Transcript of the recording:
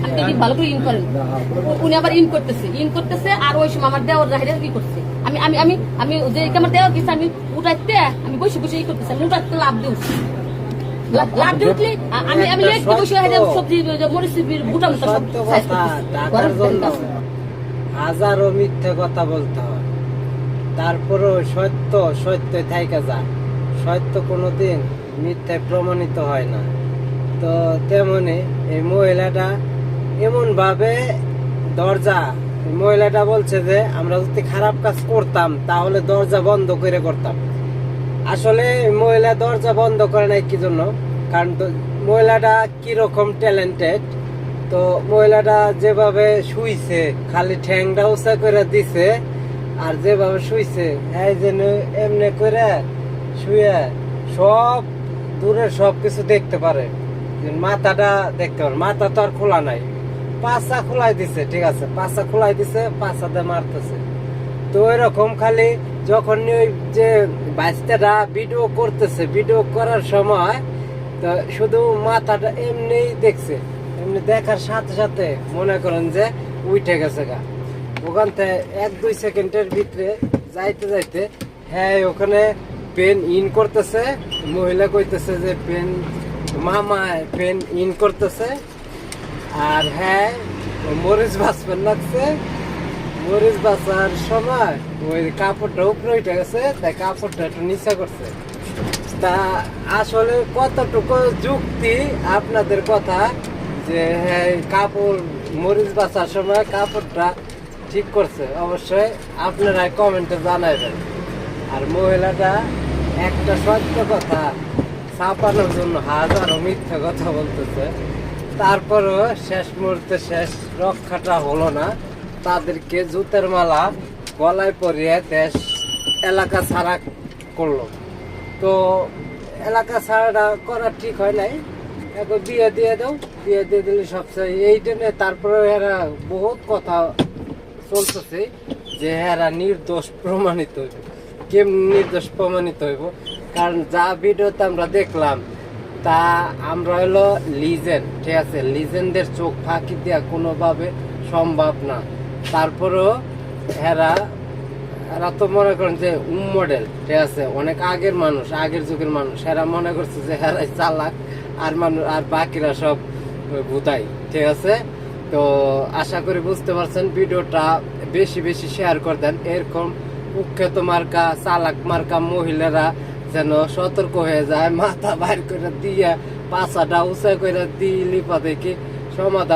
আপনি ভালো করে ইন করেন। উনি আবার ইন করতেছে আর ওই সময় আমার দেওয়ার রাহিরে ই করছে। আমি আমি আমি আমি যে আমার দেওয়ার কিছু আমি উঠাইতে আমি বসে বসে ই করতেছি, আমি উঠাইতে লাভ দিচ্ছি। লাভ দিয়ে উঠলে আমি আমি লেখতে বসে সবজি মরিচির বুটা মতো সব সাইজ করতেছি। হাজারো মিথ্যে কথা বলতে হয়, তারপরও সত্য থাইকা যায়। সত্য কোনোদিন মিথ্যায় প্রমাণিত হয় না। তো তেমনি এই মহিলাটা এমন ভাবে দরজা, মহিলাটা বলছে যে আমরা যদি খারাপ কাজ করতাম তাহলে দরজা বন্ধ করে করতাম। আসলে মহিলা দরজা বন্ধ করে নাই কি জন্য? কারণ মহিলাটা কিরকম ট্যালেন্টেড। তো মহিলাটা যেভাবে শুইছে, খালি ঠ্যাংটা উঁচা করে দিছে আর যেভাবে শুইছে এই যেন এমনি করে শুয়ে সব দূরের সব কিছু দেখতে পারে, মাথাটা দেখতে পারে। মাথা তো আর খোলা নাই, পাছা খোলাই দিছে, ঠিক আছে, পাছা খোলাই দিছে, পাছাতে মারতেছে। তো এরকম খালি যখন ওই যে বাচ্চাটা ভিডিও করতেছে, ভিডিও করার সময় তো শুধু মাথাটা এমনি দেখছে, এমনি দেখার সাথে সাথে মনে করেন যে উঠে গেছে গা। ওখান থেকে 1-2 সেকেন্ডের ভিতরে যাইতে যাইতে হ্যাঁ ওখানে পেন ইন করতেছে। মহিলা কইতেছে যে পেন মামা পেন ইন করতেছে, আর হ্যাঁ মরিচ ভাজপেন লাগছে। মরিচ বাঁচার সময় ওই কাপড়টা উপরে উঠে গেছে, তাই কাপড়টা একটু নিচে করছে। তা আসলে কতটুকু যুক্তি আপনাদের কথা যে হ্যাঁ কাপড় মরিচ বাঁচার সময় কাপড়টা ঠিক করছে, অবশ্যই আপনারা কমেন্টে জানাবেন। আর মহিলাটা একটা সত্য কথা ছাপানোর জন্য হাজারো মিথ্যা কথা বলতেছে, তারপরও শেষ মুহূর্তে শেষ রক্ষাটা হলো না। তাদেরকে জুতের মালা গলায় পরিয়ে দেশ এলাকা ছাড়া করলো। তো এলাকা ছাড়াটা করা ঠিক হয় নাই, এখন বিয়ে দিয়ে দাও, বিয়ে দিয়ে দিলে সবচেয়ে এই জন্যে। তারপরে এরা বহুত কথা চলতেছে যে এরা নির্দোষ প্রমাণিত হইব। কেমনি নির্দোষ প্রমাণিত হইব? কারণ যা ভিডিওতে আমরা দেখলাম তা আমরা হলো লিজেন্ড, ঠিক আছে, লিজেন্ডের চোখ ফাঁকি দেওয়া কোনোভাবে সম্ভব না। তারপরেও এরা তো মনে করেন যে মডেল, ঠিক আছে, অনেক আগের মানুষ, আগের যুগের মানুষ। এরা মনে করছে যে এরাই চালাক আর মানুষ আর বাকিরা সব ভুতাই, ঠিক আছে। তো আশা করি বুঝতে পারছেন। ভিডিওটা বেশি বেশি শেয়ার করে দেন। এরকম কুখ্যাত মার্কা চালাক মার্কা মহিলারা যেন সতর্ক হয়ে যায়, মাথা বাইর করে দিয়ে পাছাটা উঁচা করে দিলি পাতে কি সমাধান।